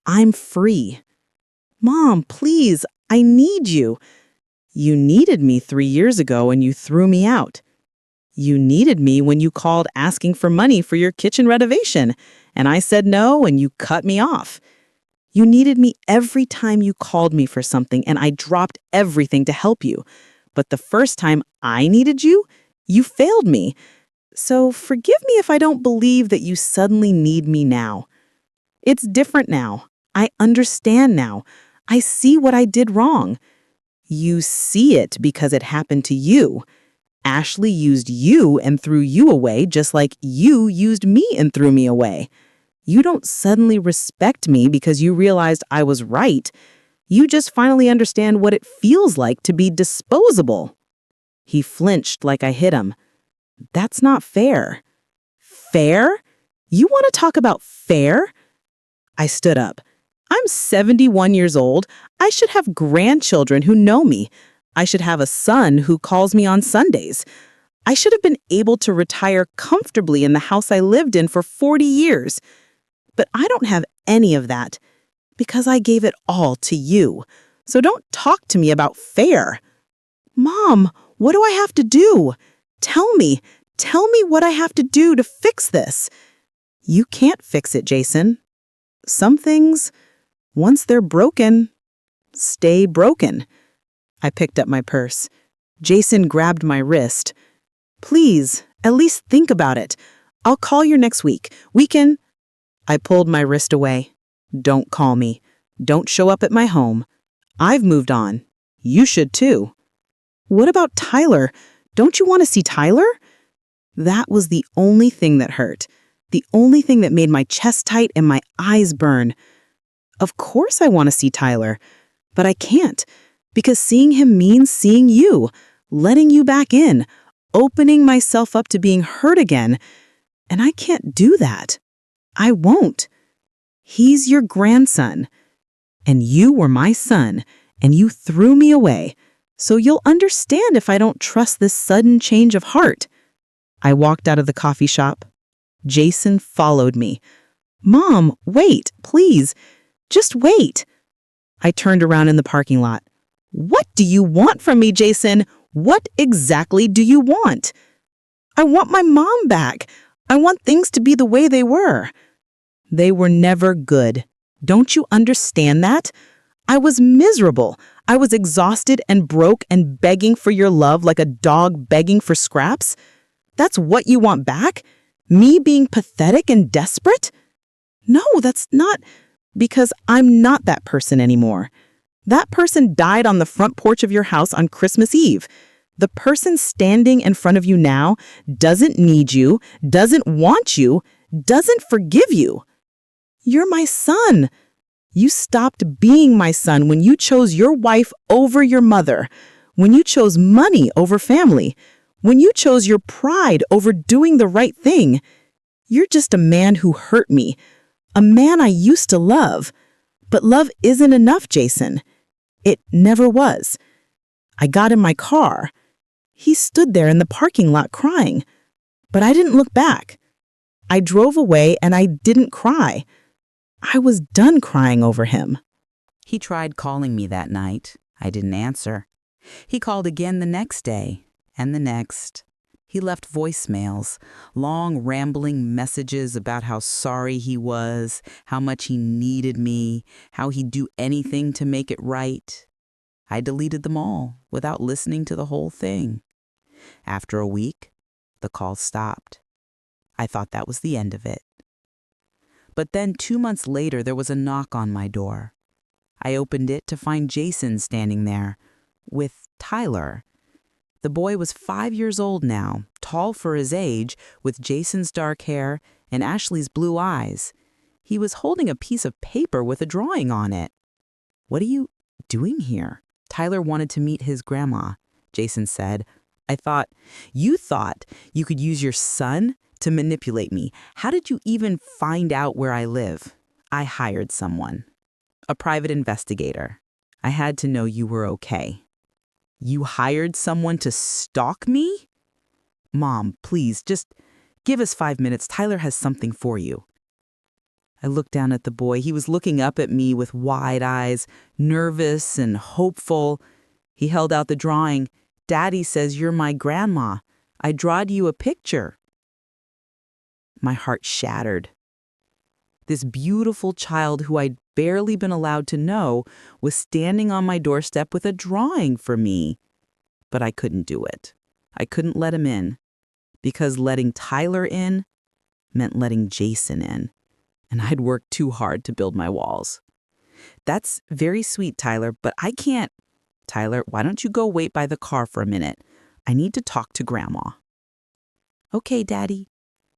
I'm free. Mom, please, I need you. You needed me 3 years ago and you threw me out. You needed me when you called asking for money for your kitchen renovation, and I said no and you cut me off. You needed me every time you called me for something and I dropped everything to help you. But the first time I needed you, you failed me. So forgive me if I don't believe that you suddenly need me now. It's different now. I understand now. I see what I did wrong. You see it because it happened to you. Ashley used you and threw you away just like you used me and threw me away. You don't suddenly respect me because you realized I was right. You just finally understand what it feels like to be disposable." He flinched like I hit him. "That's not fair." "Fair? You want to talk about fair?" I stood up. "I'm 71 years old. I should have grandchildren who know me. I should have a son who calls me on Sundays. I should have been able to retire comfortably in the house I lived in for 40 years. But I don't have any of that because I gave it all to you. So don't talk to me about fair." "Mom, what do I have to do? Tell me. Tell me what I have to do to fix this." "You can't fix it, Jason. Some things, once they're broken, stay broken." I picked up my purse. Jason grabbed my wrist. "Please, at least think about it. I'll call you next week. We can—" I pulled my wrist away. "Don't call me. Don't show up at my home. I've moved on. You should too." "What about Tyler? Don't you want to see Tyler?" That was the only thing that hurt. The only thing that made my chest tight and my eyes burn. Of course I want to see Tyler, but I can't, because seeing him means seeing you, letting you back in, opening myself up to being hurt again. And I can't do that. I won't. He's your grandson, and you were my son, and you threw me away. So you'll understand if I don't trust this sudden change of heart. I walked out of the coffee shop. Jason followed me. "Mom, wait, please. Just wait." I turned around in the parking lot. "What do you want from me, Jason? What exactly do you want?" "I want my mom back. I want things to be the way they were." "They were never good. Don't you understand that? I was miserable. I was exhausted and broke and begging for your love like a dog begging for scraps. That's what you want back? Me being pathetic and desperate?" "No, that's not—" "Because I'm not that person anymore. That person died on the front porch of your house on Christmas Eve. The person standing in front of you now doesn't need you, doesn't want you, doesn't forgive you. You're my son. You stopped being my son when you chose your wife over your mother, when you chose money over family, when you chose your pride over doing the right thing. You're just a man who hurt me, a man I used to love. But love isn't enough, Jason. It never was." I got in my car. He stood there in the parking lot crying, but I didn't look back. I drove away and I didn't cry. I was done crying over him. He tried calling me that night. I didn't answer. He called again the next day, and the next. He left voicemails, long rambling messages about how sorry he was, how much he needed me, how he'd do anything to make it right. I deleted them all without listening to the whole thing. After a week, the call stopped. I thought that was the end of it. But then 2 months later, there was a knock on my door. I opened it to find Jason standing there with Tyler. The boy was 5 years old now, tall for his age, with Jason's dark hair and Ashley's blue eyes. He was holding a piece of paper with a drawing on it. "What are you doing here?" "Tyler wanted to meet his grandma," Jason said. You thought you could use your son to manipulate me. How did you even find out where I live?" "I hired someone. A private investigator. I had to know you were okay." "You hired someone to stalk me?" "Mom, please, just give us 5 minutes. Tyler has something for you." I looked down at the boy. He was looking up at me with wide eyes, nervous and hopeful. He held out the drawing. "Daddy says you're my grandma. I drawed you a picture." My heart shattered. This beautiful child who I'd barely been allowed to know was standing on my doorstep with a drawing for me. But I couldn't do it. I couldn't let him in, because letting Tyler in meant letting Jason in, and I'd worked too hard to build my walls. "That's very sweet, Tyler, but I can't." "Tyler, why don't you go wait by the car for a minute? I need to talk to Grandma." "Okay, Daddy."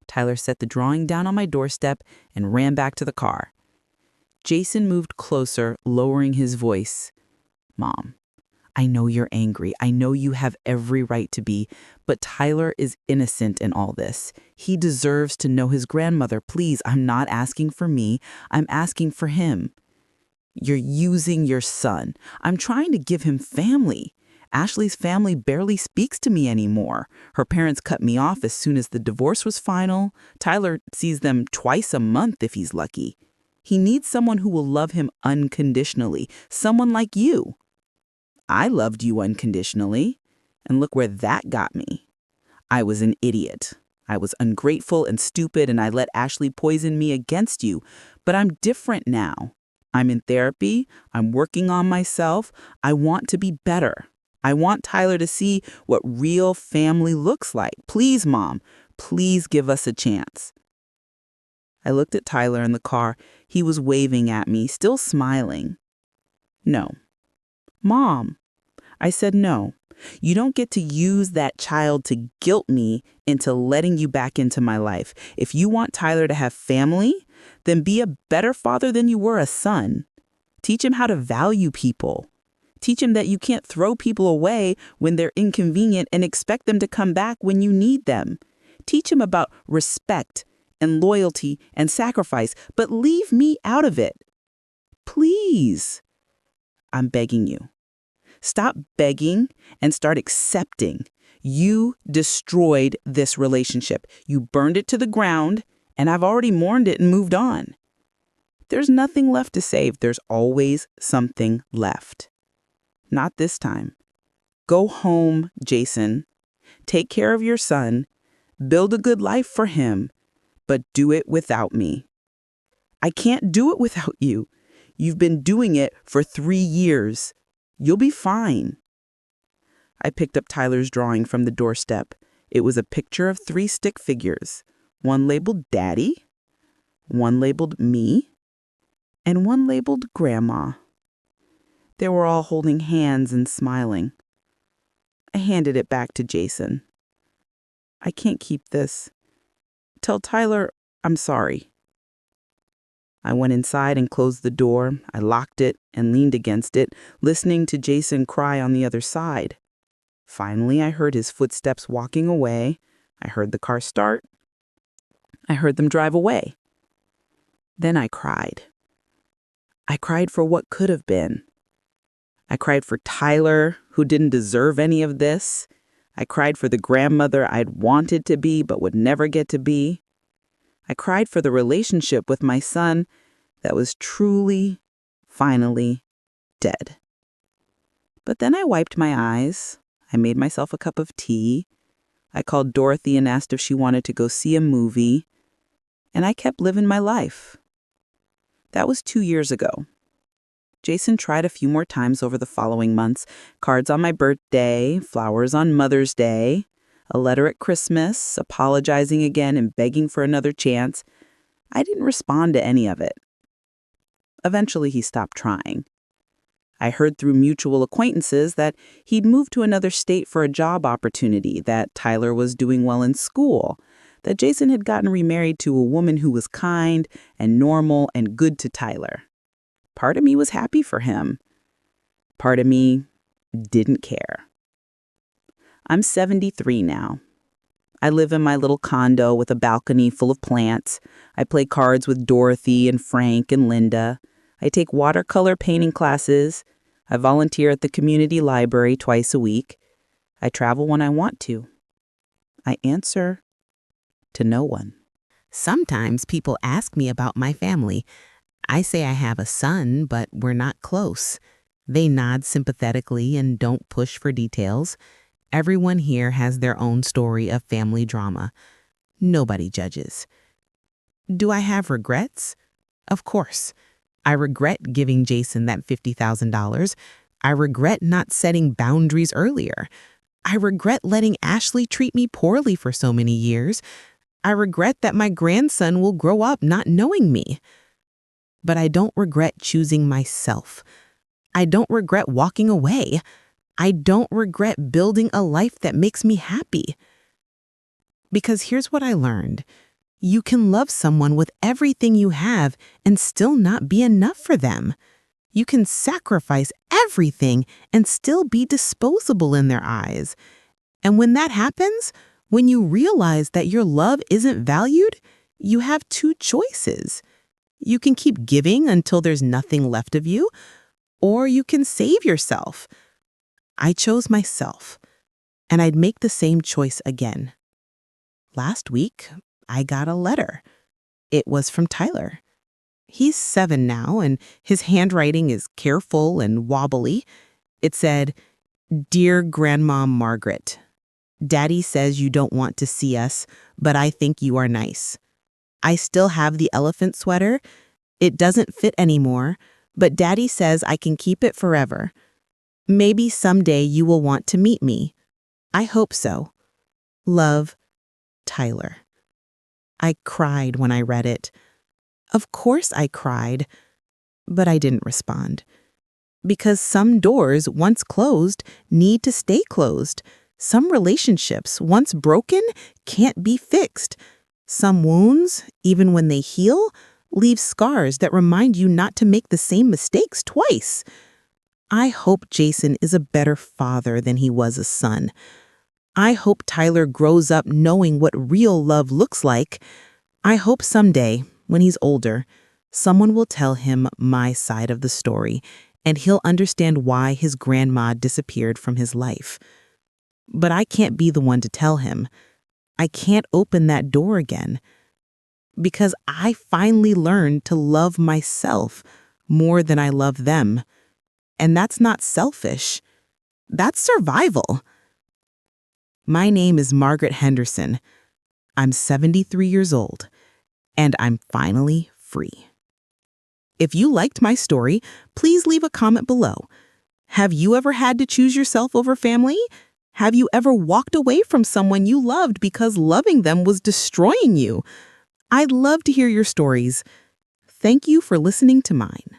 Tyler set the drawing down on my doorstep and ran back to the car. Jason moved closer, lowering his voice. Mom, I know you're angry. I know you have every right to be, but Tyler is innocent in all this. He deserves to know his grandmother. Please, I'm not asking for me. I'm asking for him. You're using your son. I'm trying to give him family. Ashley's family barely speaks to me anymore. Her parents cut me off as soon as the divorce was final. Tyler sees them twice a month if he's lucky. He needs someone who will love him unconditionally, someone like you. I loved you unconditionally, and look where that got me. I was an idiot. I was ungrateful and stupid, and I let Ashley poison me against you. But I'm different now. I'm in therapy. I'm working on myself. I want to be better. I want Tyler to see what real family looks like. Please, Mom, please give us a chance. I looked at Tyler in the car. He was waving at me, still smiling. No. Mom, I said no. You don't get to use that child to guilt me into letting you back into my life. If you want Tyler to have family, then be a better father than you were a son. Teach him how to value people. Teach him that you can't throw people away when they're inconvenient and expect them to come back when you need them. Teach him about respect and loyalty and sacrifice, but leave me out of it. Please. I'm begging you. Stop begging and start accepting. You destroyed this relationship. You burned it to the ground, and I've already mourned it and moved on. There's nothing left to save. There's always something left. Not this time. Go home, Jason. Take care of your son. Build a good life for him, but do it without me. I can't do it without you. You've been doing it for 3 years. You'll be fine. I picked up Tyler's drawing from the doorstep. It was a picture of 3 stick figures, one labeled Daddy, one labeled me, and one labeled Grandma. They were all holding hands and smiling. I handed it back to Jason. I can't keep this. Tell Tyler I'm sorry. I went inside and closed the door. I locked it and leaned against it, listening to Jason cry on the other side. Finally, I heard his footsteps walking away. I heard the car start. I heard them drive away. Then I cried. I cried for what could have been. I cried for Tyler, who didn't deserve any of this. I cried for the grandmother I'd wanted to be but would never get to be. I cried for the relationship with my son that was truly, finally dead. But then I wiped my eyes. I made myself a cup of tea. I called Dorothy and asked if she wanted to go see a movie. And I kept living my life. That was 2 years ago. Jason tried a few more times over the following months. Cards on my birthday, flowers on Mother's Day, a letter at Christmas, apologizing again and begging for another chance. I didn't respond to any of it. Eventually, he stopped trying. I heard through mutual acquaintances that he'd moved to another state for a job opportunity, that Tyler was doing well in school, that Jason had gotten remarried to a woman who was kind and normal and good to Tyler. Part of me was happy for him. Part of me didn't care. I'm 73 now. I live in my little condo with a balcony full of plants. I play cards with Dorothy and Frank and Linda. I take watercolor painting classes. I volunteer at the community library twice a week. I travel when I want to. I answer to no one. Sometimes people ask me about my family. I say I have a son, but we're not close. They nod sympathetically and don't push for details. Everyone here has their own story of family drama. Nobody judges. Do I have regrets? Of course. I regret giving Jason that $50,000. I regret not setting boundaries earlier. I regret letting Ashley treat me poorly for so many years. I regret that my grandson will grow up not knowing me. But I don't regret choosing myself. I don't regret walking away. I don't regret building a life that makes me happy. Because here's what I learned. You can love someone with everything you have and still not be enough for them. You can sacrifice everything and still be disposable in their eyes. And when that happens, when you realize that your love isn't valued, you have two choices. You can keep giving until there's nothing left of you, or you can save yourself. I chose myself, and I'd make the same choice again. Last week, I got a letter. It was from Tyler. He's 7 now, and his handwriting is careful and wobbly. It said, "Dear Grandma Margaret, Daddy says you don't want to see us, but I think you are nice. I still have the elephant sweater. It doesn't fit anymore, but Daddy says I can keep it forever. Maybe someday you will want to meet me. I hope so. Love, Tyler." I cried when I read it. Of course I cried, but I didn't respond. Because some doors, once closed, need to stay closed. Some relationships, once broken, can't be fixed. Some wounds, even when they heal, leave scars that remind you not to make the same mistakes twice. I hope Jason is a better father than he was a son. I hope Tyler grows up knowing what real love looks like. I hope someday, when he's older, someone will tell him my side of the story, and he'll understand why his grandma disappeared from his life. But I can't be the one to tell him. I can't open that door again. Because I finally learned to love myself more than I love them. And that's not selfish. That's survival. My name is Margaret Henderson. I'm 73 years old, and I'm finally free. If you liked my story, please leave a comment below. Have you ever had to choose yourself over family? Have you ever walked away from someone you loved because loving them was destroying you? I'd love to hear your stories. Thank you for listening to mine.